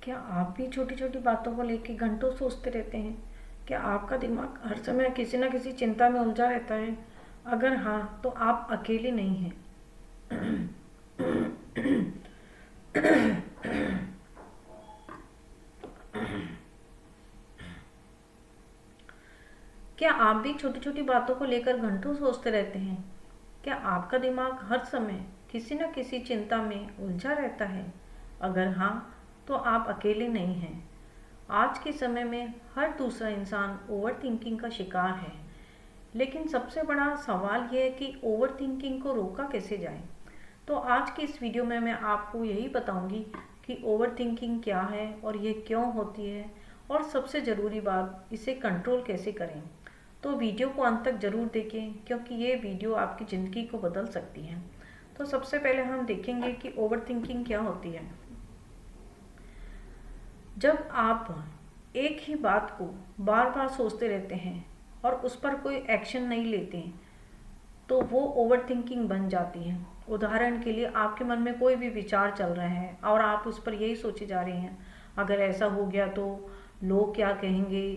क्या आप भी छोटी छोटी बातों को लेके घंटों सोचते रहते हैं? क्या आपका दिमाग हर समय किसी न किसी चिंता में उलझा रहता है? अगर हाँ, तो आप अकेले नहीं हैं। क्या आप भी छोटी छोटी बातों को लेकर घंटों सोचते रहते हैं? क्या आपका दिमाग हर समय किसी न किसी चिंता में उलझा रहता है? अगर हाँ, तो आप अकेले नहीं हैं। आज के समय में हर दूसरा इंसान ओवर थिंकिंग का शिकार है। लेकिन सबसे बड़ा सवाल यह है कि ओवर थिंकिंग को रोका कैसे जाए। तो आज की इस वीडियो में मैं आपको यही बताऊंगी कि ओवर थिंकिंग क्या है और ये क्यों होती है, और सबसे ज़रूरी बात, इसे कंट्रोल कैसे करें। तो वीडियो को अंत तक ज़रूर देखें, क्योंकि ये वीडियो आपकी ज़िंदगी को बदल सकती है। तो सबसे पहले हम देखेंगे कि ओवर थिंकिंग क्या होती है। जब आप एक ही बात को बार बार सोचते रहते हैं और उस पर कोई एक्शन नहीं लेते हैं, तो वो ओवर थिंकिंग बन जाती है। उदाहरण के लिए, आपके मन में कोई भी विचार चल रहे हैं और आप उस पर यही सोचे जा रहे हैं, अगर ऐसा हो गया तो लोग क्या कहेंगे,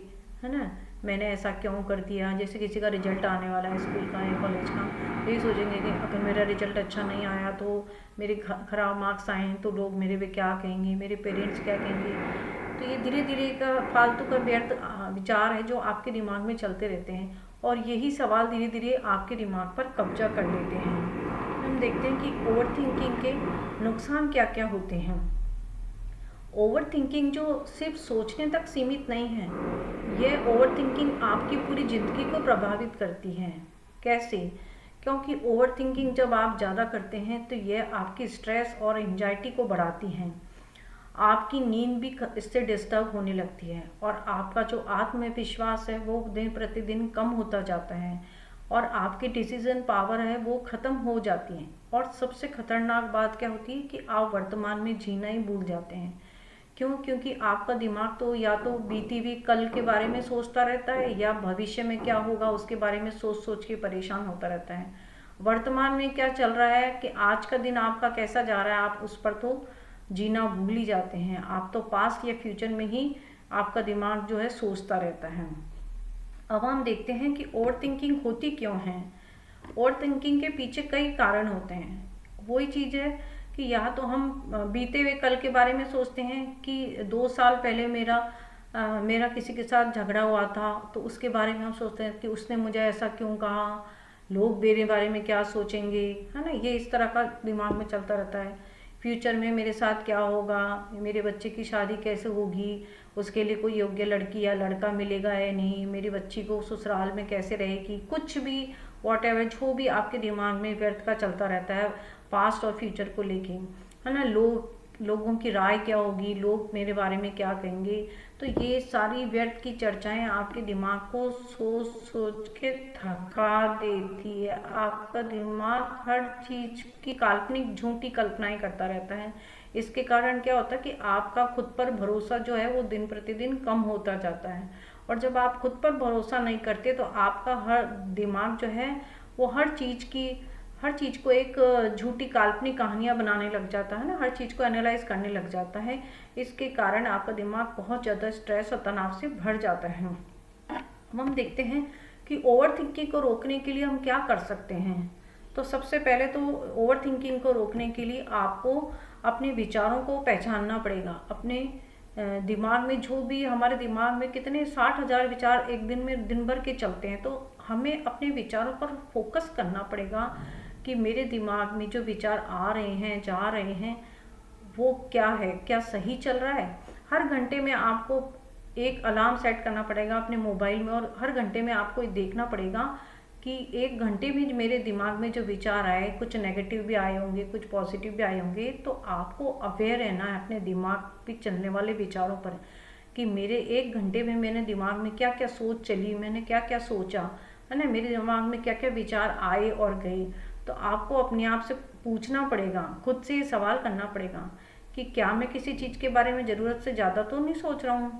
है ना, मैंने ऐसा क्यों कर दिया। जैसे किसी का रिजल्ट आने वाला है स्कूल का या कॉलेज का, यही सोचेंगे कि अगर मेरा रिजल्ट अच्छा नहीं आया, तो मेरे खराब मार्क्स आए तो लोग मेरे पे क्या कहेंगे, मेरे पेरेंट्स क्या कहेंगे। तो ये धीरे धीरे का फालतू का व्यर्थ विचार है जो आपके दिमाग में चलते रहते हैं, और यही सवाल धीरे धीरे आपके दिमाग पर कब्जा कर लेते हैं। हम देखते हैं कि ओवर थिंकिंग के नुकसान क्या क्या होते हैं। ओवर थिंकिंग जो सिर्फ सोचने तक सीमित नहीं है, यह ओवर थिंकिंग आपकी पूरी ज़िंदगी को प्रभावित करती है। कैसे? क्योंकि ओवर थिंकिंग जब आप ज़्यादा करते हैं तो यह आपकी स्ट्रेस और एंजाइटी को बढ़ाती है। आपकी नींद भी इससे डिस्टर्ब होने लगती है, और आपका जो आत्मविश्वास है वो दिन प्रतिदिन कम होता जाता है, और आपकी डिसीजन पावर है वो ख़त्म हो जाती है। और सबसे खतरनाक बात क्या होती है कि आप वर्तमान में जीना ही भूल जाते हैं। क्यों? क्योंकि आपका दिमाग तो या तो बीती हुई कल के बारे में सोचता रहता है, या भविष्य में क्या होगा उसके बारे में सोच सोच के परेशान होता रहता है। वर्तमान में क्या चल रहा है कि आज का दिन आपका कैसा जा रहा है, आप उस पर तो जीना भूल ही जाते हैं। आप तो पास्ट या फ्यूचर में ही आपका दिमाग जो है सोचता रहता है। अब हम देखते हैं कि ओवर थिंकिंग होती क्यों है। ओवर थिंकिंग के पीछे कई कारण होते हैं। वही चीज़ है कि या तो हम बीते हुए कल के बारे में सोचते हैं कि 2 साल पहले मेरा किसी के साथ झगड़ा हुआ था, तो उसके बारे में हम सोचते हैं कि उसने मुझे ऐसा क्यों कहा, लोग मेरे बारे में क्या सोचेंगे, है ना। ये इस तरह का दिमाग में चलता रहता है। फ्यूचर में मेरे साथ क्या होगा, मेरे बच्चे की शादी कैसे होगी, उसके लिए कोई योग्य लड़की या लड़का मिलेगा या नहीं, मेरी बच्ची को ससुराल में कैसे रहेगी, कुछ भी वॉट एवर जो भी आपके दिमाग में व्यर्थ का चलता रहता है पास्ट और फ्यूचर को लेके, है ना। लोगों की राय क्या होगी, लोग मेरे बारे में क्या कहेंगे। तो ये सारी व्यर्थ की चर्चाएं आपके दिमाग को सोच सोच के थका देती है। आपका दिमाग हर चीज की काल्पनिक झूठी कल्पनाएं करता रहता है। इसके कारण क्या होता है कि आपका खुद पर भरोसा जो है वो दिन प्रतिदिन कम होता जाता है। और जब आप खुद पर भरोसा नहीं करते तो आपका हर दिमाग जो है वो हर चीज़ को एक झूठी काल्पनिक कहानियाँ बनाने लग जाता है ना, हर चीज़ को एनालाइज करने लग जाता है। इसके कारण आपका दिमाग बहुत ज़्यादा स्ट्रेस और तनाव से भर जाता है। अब हम देखते हैं कि ओवर थिंकिंग को रोकने के लिए हम क्या कर सकते हैं। तो सबसे पहले तो ओवर थिंकिंग को रोकने के लिए आपको अपने विचारों को पहचानना पड़ेगा। अपने दिमाग में जो भी, हमारे दिमाग में कितने 60,000 विचार एक दिन में दिन भर के चलते हैं, तो हमें अपने विचारों पर फोकस करना पड़ेगा कि मेरे दिमाग में जो विचार आ रहे हैं, जा रहे हैं, वो क्या है, क्या सही चल रहा है। हर घंटे में आपको एक अलार्म सेट करना पड़ेगा अपने मोबाइल में, और हर घंटे में आपको देखना पड़ेगा कि 1 घंटे में मेरे दिमाग में जो विचार आए, कुछ नेगेटिव भी आए होंगे, कुछ पॉजिटिव भी आए होंगे, तो आपको अवेयर रहना है अपने दिमाग पे चलने वाले विचारों पर कि मेरे 1 घंटे में मैंने दिमाग में क्या क्या सोच चली, मैंने क्या क्या सोचा, है ना, मेरे दिमाग में क्या क्या विचार आए और गए। तो आपको अपने आप से पूछना पड़ेगा, खुद से ये सवाल करना पड़ेगा कि क्या मैं किसी चीज़ के बारे में ज़रूरत से ज़्यादा तो नहीं सोच रहा हूँ,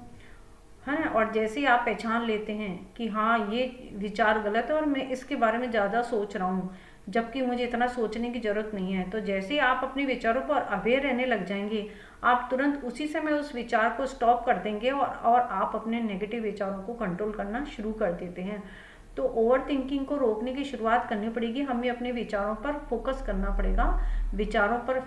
है ना। और जैसे ही आप पहचान लेते हैं कि हाँ ये विचार गलत है और मैं इसके बारे में ज़्यादा सोच रहा हूँ, जबकि मुझे इतना सोचने की ज़रूरत नहीं है, तो जैसे ही आप अपने विचारों पर अवेयर रहने लग जाएंगे, आप तुरंत उसी समय उस विचार को स्टॉप कर देंगे और आप अपने नेगेटिव विचारों को कंट्रोल करना शुरू कर देते हैं। तो ओवर थिंकिंग को रोकने की शुरुआत करनी पड़ेगी, हमें अपने विचारों पर फोकस करना पड़ेगा, विचारों पर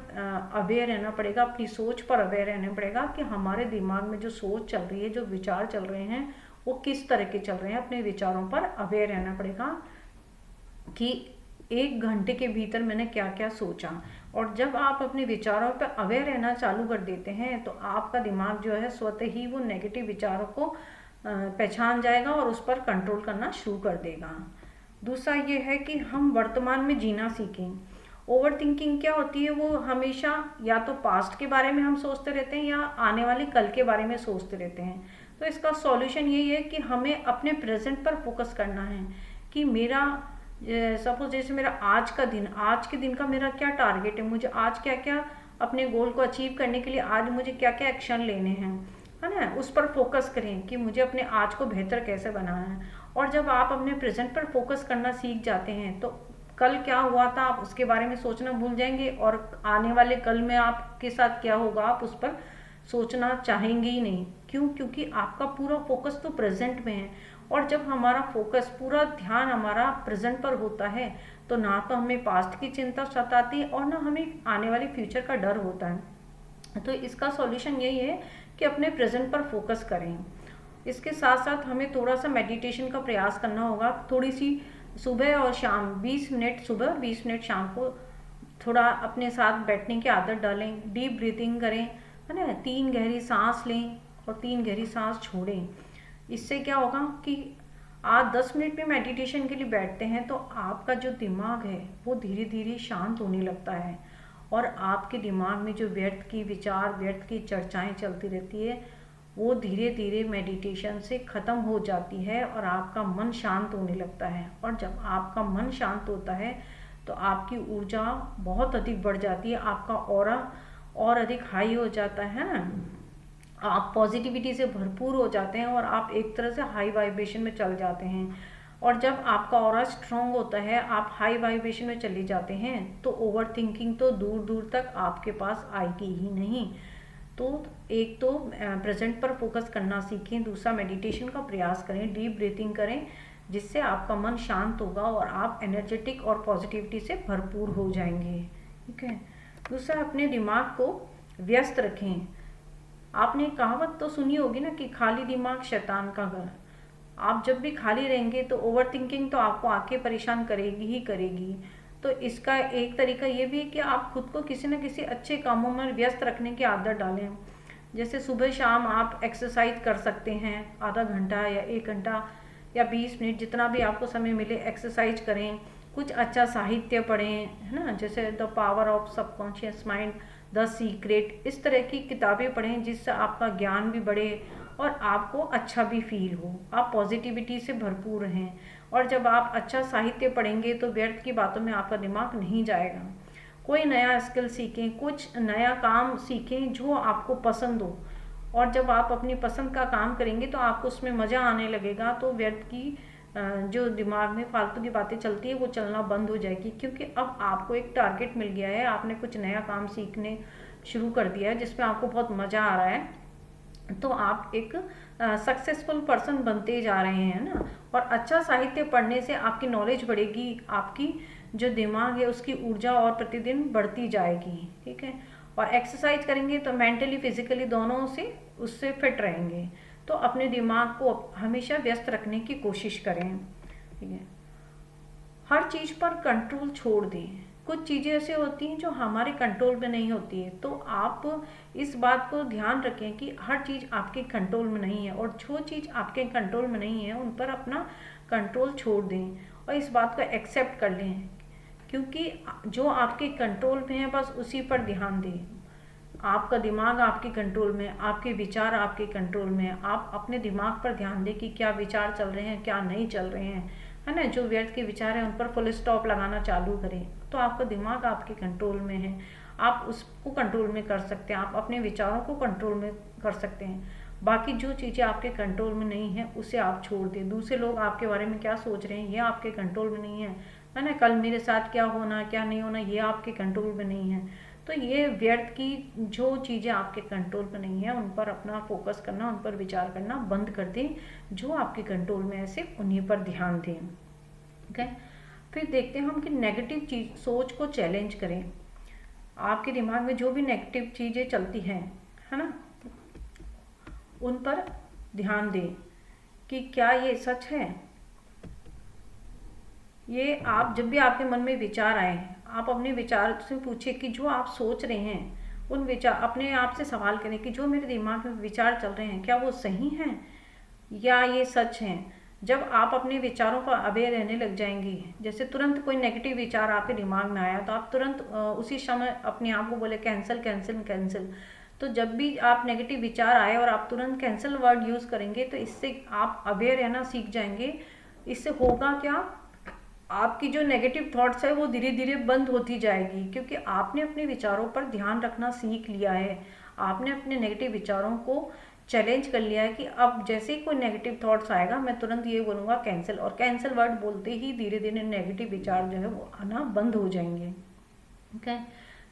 अवेयर रहना पड़ेगा, अपनी सोच पर अवेयर रहना पड़ेगा कि हमारे दिमाग में जो सोच चल रही है, जो विचार चल रहे हैं, वो किस तरह के चल रहे हैं। अपने विचारों पर अवेयर रहना पड़ेगा कि 1 घंटे के भीतर मैंने क्या क्या सोचा। और जब आप अपने विचारों पर अवेयर रहना चालू कर देते हैं तो आपका दिमाग जो है स्वतः ही वो नेगेटिव विचारों को पहचान जाएगा और उस पर कंट्रोल करना शुरू कर देगा। दूसरा ये है कि हम वर्तमान में जीना सीखें। ओवर थिंकिंग क्या होती है, वो हमेशा या तो पास्ट के बारे में हम सोचते रहते हैं या आने वाले कल के बारे में सोचते रहते हैं। तो इसका सॉल्यूशन यही है कि हमें अपने प्रेजेंट पर फोकस करना है कि मेरा सपोज जैसे मेरा आज के दिन का मेरा क्या टारगेट है, मुझे आज क्या क्या अपने गोल को अचीव करने के लिए आज मुझे क्या क्या एक्शन लेने हैं, है ना। उस पर फोकस करें कि मुझे अपने आज को बेहतर कैसे बनाना है। और जब आप अपने प्रेजेंट पर फोकस करना सीख जाते हैं तो कल क्या हुआ था आप उसके बारे में सोचना भूल जाएंगे और आने वाले कल में आपके साथ क्या होगा आप उस पर सोचना चाहेंगे ही नहीं। क्यों? क्योंकि आपका पूरा फोकस तो प्रेजेंट में है। और जब हमारा फोकस पूरा ध्यान हमारा प्रेजेंट पर होता है तो ना तो हमें पास्ट की चिंता सताती है और ना हमें आने वाले फ्यूचर का डर होता है। तो इसका सॉल्यूशन यही है कि अपने प्रेजेंट पर फोकस करें। इसके साथ साथ हमें थोड़ा सा मेडिटेशन का प्रयास करना होगा। थोड़ी सी सुबह और शाम 20 मिनट सुबह 20 मिनट शाम को थोड़ा अपने साथ बैठने की आदत डालें, डीप ब्रीथिंग करें, है ना। 3 गहरी सांस लें और 3 गहरी सांस छोड़ें। इससे क्या होगा कि आप 10 मिनट में मेडिटेशन के लिए बैठते हैं तो आपका जो दिमाग है वो धीरे धीरे शांत होने लगता है और आपके दिमाग में जो व्यर्थ की विचार, व्यर्थ की चर्चाएं चलती रहती है वो धीरे धीरे मेडिटेशन से ख़त्म हो जाती है और आपका मन शांत होने लगता है। और जब आपका मन शांत होता है तो आपकी ऊर्जा बहुत अधिक बढ़ जाती है, आपका ऑरा और अधिक हाई हो जाता है ना। आप पॉजिटिविटी से भरपूर हो जाते हैं और आप एक तरह से हाई वाइब्रेशन में चल जाते हैं। और जब आपका ऑरा स्ट्रॉन्ग होता है, आप हाई वाइब्रेशन में चले जाते हैं तो ओवर थिंकिंग तो दूर दूर तक आपके पास आएगी ही नहीं। तो एक तो प्रेजेंट पर फोकस करना सीखें, दूसरा मेडिटेशन का प्रयास करें, डीप ब्रीथिंग करें, जिससे आपका मन शांत होगा और आप एनर्जेटिक और पॉजिटिविटी से भरपूर हो जाएंगे। ठीक है। दूसरा, अपने दिमाग को व्यस्त रखें। आपने कहावत तो सुनी होगी ना कि खाली दिमाग शैतान का घर। आप जब भी खाली रहेंगे तो ओवर थिंकिंग तो आपको आके परेशान करेगी ही करेगी। तो इसका एक तरीका ये भी है कि आप खुद को किसी न किसी अच्छे कामों में व्यस्त रखने की आदत डालें। जैसे सुबह शाम आप एक्सरसाइज कर सकते हैं, आधा घंटा या 1 घंटा या 20 मिनट जितना भी आपको समय मिले एक्सरसाइज करें। कुछ अच्छा साहित्य पढ़ें, है ना, जैसे the power of subconscious mind, the secret, इस तरह की किताबें पढ़ें जिससे आपका ज्ञान भी बढ़े और आपको अच्छा भी फील हो, आप पॉजिटिविटी से भरपूर रहें। और जब आप अच्छा साहित्य पढ़ेंगे तो व्यर्थ की बातों में आपका दिमाग नहीं जाएगा। कोई नया स्किल सीखें, कुछ नया काम सीखें जो आपको पसंद हो। और जब आप अपनी पसंद का काम करेंगे तो आपको उसमें मज़ा आने लगेगा, तो व्यर्थ की जो दिमाग में फालतू की बातें चलती है वो चलना बंद हो जाएगी। क्योंकि अब आपको एक टारगेट मिल गया है, आपने कुछ नया काम सीखने शुरू कर दिया है जिसमें आपको बहुत मज़ा आ रहा है, तो आप एक सक्सेसफुल पर्सन बनते जा रहे हैं ना। और अच्छा साहित्य पढ़ने से आपकी नॉलेज बढ़ेगी, आपकी जो दिमाग है उसकी ऊर्जा और प्रतिदिन बढ़ती जाएगी। ठीक है। और एक्सरसाइज करेंगे तो मेंटली फिजिकली दोनों से उससे फिट रहेंगे। तो अपने दिमाग को हमेशा व्यस्त रखने की कोशिश करें। ठीक है। हर चीज़ पर कंट्रोल छोड़ दें। कुछ चीज़ें ऐसे होती हैं जो हमारे कंट्रोल में नहीं होती है, तो आप इस बात को ध्यान रखें कि हर चीज़ आपके कंट्रोल में नहीं है और जो चीज़ आपके कंट्रोल में नहीं है उन पर अपना कंट्रोल छोड़ दें और इस बात को एक्सेप्ट कर लें। क्योंकि जो आपके कंट्रोल में है बस उसी पर ध्यान दें। आपका दिमाग आपके कंट्रोल में, आपके विचार आपके कंट्रोल में। आप अपने दिमाग पर ध्यान दें कि क्या विचार चल रहे हैं, क्या नहीं चल रहे हैं, है ना। जो व्यर्थ के विचार हैं उन पर फुल स्टॉप लगाना चालू करें। तो आपका दिमाग आपके कंट्रोल में है, आप उसको कंट्रोल में कर सकते हैं, आप अपने विचारों को कंट्रोल में कर सकते हैं। बाकी जो चीज़ें आपके कंट्रोल में नहीं है उसे आप छोड़ दें। दूसरे लोग आपके बारे में क्या सोच रहे हैं ये आपके कंट्रोल में नहीं है ना। कल मेरे साथ क्या होना क्या नहीं होना ये आपके कंट्रोल में नहीं है। तो ये व्यर्थ की जो चीज़ें आपके कंट्रोल में नहीं है उन पर अपना फोकस करना, उन पर विचार करना बंद कर दें। जो आपके कंट्रोल में है सिर्फ उन्हीं पर ध्यान दें। ठीक है, फिर देखते हैं हम कि नेगेटिव चीज सोच को चैलेंज करें। आपके दिमाग में जो भी नेगेटिव चीज़ें चलती हैं, है ना, उन पर ध्यान दें कि क्या ये सच है। ये आप जब भी आपके मन में विचार आए, आप अपने विचार से पूछिए कि जो आप सोच रहे हैं उन विचार, अपने आप से सवाल करें कि जो मेरे दिमाग में विचार चल रहे हैं क्या वो सही हैं या ये सच हैं। जब आप अपने विचारों पर अवेयर रहने लग जाएंगी, जैसे तुरंत कोई नेगेटिव विचार आपके दिमाग में आया तो आप तुरंत उसी समय अपने आप को बोले कैंसिल कैंसिल कैंसिल। तो जब भी आप नेगेटिव विचार आए और आप तुरंत कैंसिल वर्ड यूज़ करेंगे तो इससे आप अवेयर रहना सीख जाएंगे। इससे होगा क्या, आपकी जो नेगेटिव थॉट्स है वो धीरे धीरे बंद होती जाएगी, क्योंकि आपने अपने विचारों पर ध्यान रखना सीख लिया है। आपने अपने नेगेटिव विचारों को चैलेंज कर लिया है कि अब जैसे ही कोई नेगेटिव थॉट्स आएगा मैं तुरंत ये बोलूँगा कैंसिल, और कैंसिल वर्ड बोलते ही धीरे धीरे नेगेटिव विचार जो है वो आना बंद हो जाएंगे। ठीक है,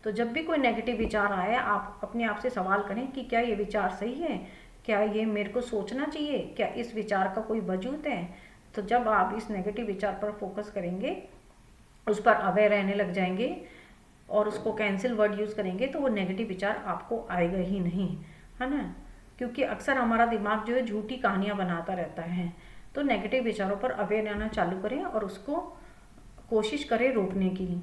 तो जब भी कोई नेगेटिव विचार आए आप अपने आप से सवाल करें कि क्या ये विचार सही है, क्या ये मेरे को सोचना चाहिए, क्या इस विचार का कोई वजूद है। तो जब आप इस नेगेटिव विचार पर फोकस करेंगे, उस पर अवेयर रहने लग जाएंगे और उसको कैंसिल वर्ड यूज़ करेंगे तो वो नेगेटिव विचार आपको आएगा ही नहीं, है ना। क्योंकि अक्सर हमारा दिमाग जो है झूठी कहानियाँ बनाता रहता है। तो नेगेटिव विचारों पर अवेयर रहना चालू करें और उसको कोशिश करें रोकने की।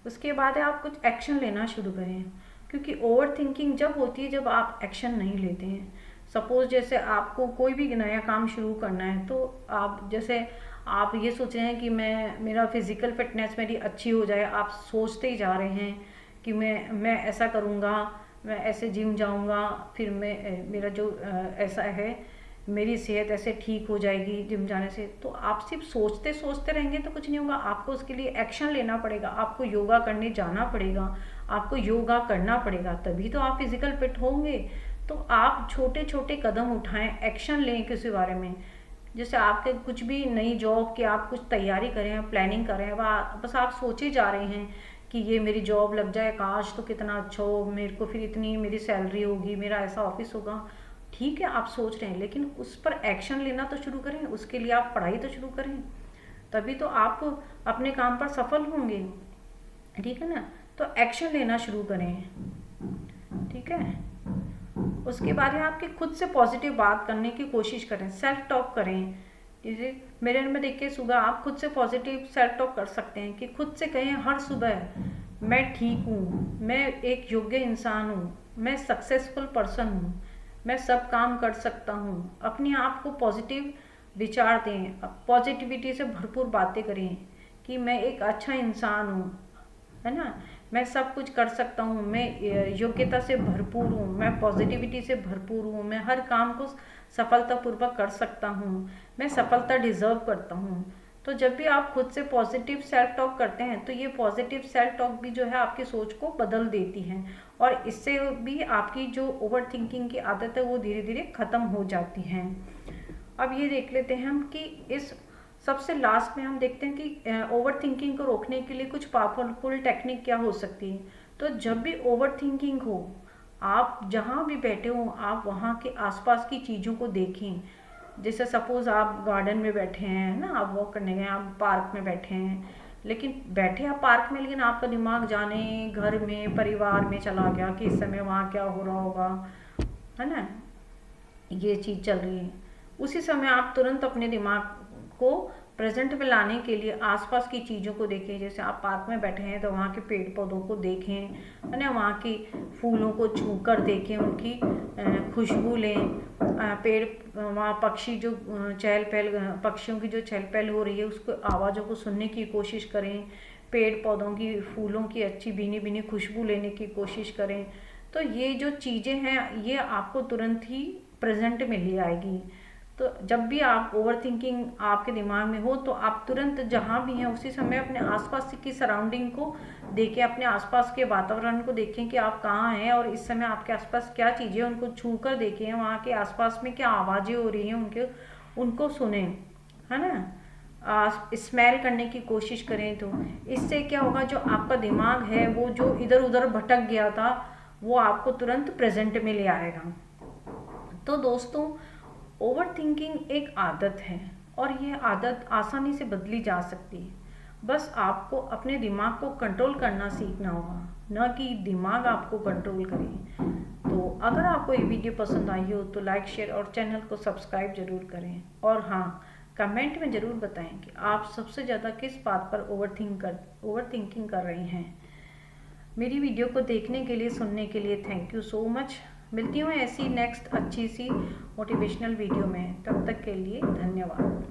उसके बाद आप कुछ एक्शन लेना शुरू करें, क्योंकि ओवर थिंकिंग जब होती है जब आप एक्शन नहीं लेते हैं। सपोज जैसे आपको कोई भी नया काम शुरू करना है तो आप जैसे आप ये सोच रहे हैं कि मेरा फिज़िकल फिटनेस मेरी अच्छी हो जाए, आप सोचते ही जा रहे हैं कि मैं ऐसा करूँगा, मैं ऐसे जिम जाऊँगा, फिर मेरा जो ऐसा है मेरी सेहत ऐसे ठीक हो जाएगी जिम जाने से। तो आप सिर्फ सोचते सोचते रहेंगे तो कुछ नहीं होगा, आपको उसके लिए एक्शन लेना पड़ेगा। आपको योगा करने जाना पड़ेगा, आपको योगा करना पड़ेगा, तभी तो आप फिजिकल फिट होंगे। तो आप छोटे छोटे कदम उठाएं, एक्शन लें किसी बारे में। जैसे आपके कुछ भी नई जॉब की आप कुछ तैयारी करें, प्लानिंग करें, बस आप सोचे जा रहे हैं कि ये मेरी जॉब लग जाए, काश तो कितना अच्छा हो, मेरे को फिर इतनी मेरी सैलरी होगी, मेरा ऐसा ऑफिस होगा। ठीक है, आप सोच रहे हैं, लेकिन उस पर एक्शन लेना तो शुरू करें, उसके लिए आप पढ़ाई तो शुरू करें, तभी तो आप अपने काम पर सफल होंगे। ठीक है ना, तो एक्शन लेना शुरू करें। ठीक है, उसके बाद है आपके खुद से पॉजिटिव बात करने की कोशिश करें, सेल्फ टॉक करें। जैसे मिरर में देख के सुबह आप खुद से पॉजिटिव सेल्फ टॉक कर सकते हैं कि खुद से कहें हर सुबह मैं ठीक हूँ, मैं एक योग्य इंसान हूँ, मैं सक्सेसफुल पर्सन हूँ, मैं सब काम कर सकता हूँ। अपने आप को पॉजिटिव विचार दें, पॉजिटिविटी से भरपूर बातें करें कि मैं एक अच्छा इंसान हूँ, है ना, मैं सब कुछ कर सकता हूँ, मैं योग्यता से भरपूर हूँ, मैं पॉजिटिविटी से भरपूर हूँ, मैं हर काम को सफलतापूर्वक कर सकता हूँ, मैं सफलता डिजर्व करता हूँ। तो जब भी आप खुद से पॉजिटिव सेल्फ टॉक करते हैं तो ये पॉजिटिव सेल्फ टॉक भी जो है आपकी सोच को बदल देती है, और इससे भी आपकी जो ओवर थिंकिंग की आदत है वो धीरे धीरे ख़त्म हो जाती है। अब ये देख लेते हैं हम कि इस सबसे लास्ट में हम देखते हैं कि ओवर थिंकिंग को रोकने के लिए कुछ पावरफुल टेक्निक क्या हो सकती है। तो जब भी ओवर थिंकिंग हो, आप जहाँ भी बैठे हो आप वहाँ के आसपास की चीज़ों को देखें। जैसे सपोज़ आप गार्डन में बैठे हैं ना, आप वॉक करने गए, आप पार्क में बैठे हैं, लेकिन बैठे आप पार्क में, लेकिन आपका दिमाग जाने घर में परिवार में चला गया कि इस समय वहाँ क्या हो रहा होगा, है ना, ये चीज़ चल रही है। उसी समय आप तुरंत अपने दिमाग को प्रेजेंट में लाने के लिए आसपास की चीज़ों को देखें। जैसे आप पार्क में बैठे हैं तो वहाँ के पेड़ पौधों को देखें, है ना, वहाँ की फूलों को छू कर देखें, उनकी खुशबू लें। पेड़, वहाँ पक्षी जो चहल पहल, पक्षियों की जो चहल पहल हो रही है उसको आवाज़ों को सुनने की कोशिश करें। पेड़ पौधों की फूलों की अच्छी भीनी भीनी खुशबू लेने की कोशिश करें। तो ये जो चीज़ें हैं ये आपको तुरंत ही प्रेजेंट में ले आएगी। तो जब भी आप ओवर थिंकिंग आपके दिमाग में हो तो आप तुरंत जहाँ भी हैं उसी समय अपने आसपास की सराउंडिंग को देखें, अपने आसपास के वातावरण को देखें कि आप कहाँ हैं और इस समय आपके आसपास क्या चीज़ें उनको छू कर देखें, वहाँ के आसपास में क्या आवाज़ें हो रही हैं उनको सुने, है ना। स्मेल करने की कोशिश करें तो इससे क्या होगा, जो आपका दिमाग है वो जो इधर उधर भटक गया था वो आपको तुरंत प्रेजेंट में ले आएगा। तो दोस्तों, ओवर थिंकिंग एक आदत है और ये आदत आसानी से बदली जा सकती है। बस आपको अपने दिमाग को कंट्रोल करना सीखना होगा, न कि दिमाग आपको कंट्रोल करे। तो अगर आपको ये वीडियो पसंद आई हो तो लाइक, शेयर और चैनल को सब्सक्राइब जरूर करें। और हाँ, कमेंट में ज़रूर बताएं कि आप सबसे ज़्यादा किस बात पर ओवर थिंकिंग कर रहे हैं। मेरी वीडियो को देखने के लिए, सुनने के लिए थैंक यू सो मच। मिलती हूँ ऐसी नेक्स्ट अच्छी सी मोटिवेशनल वीडियो में। तब तक के लिए धन्यवाद।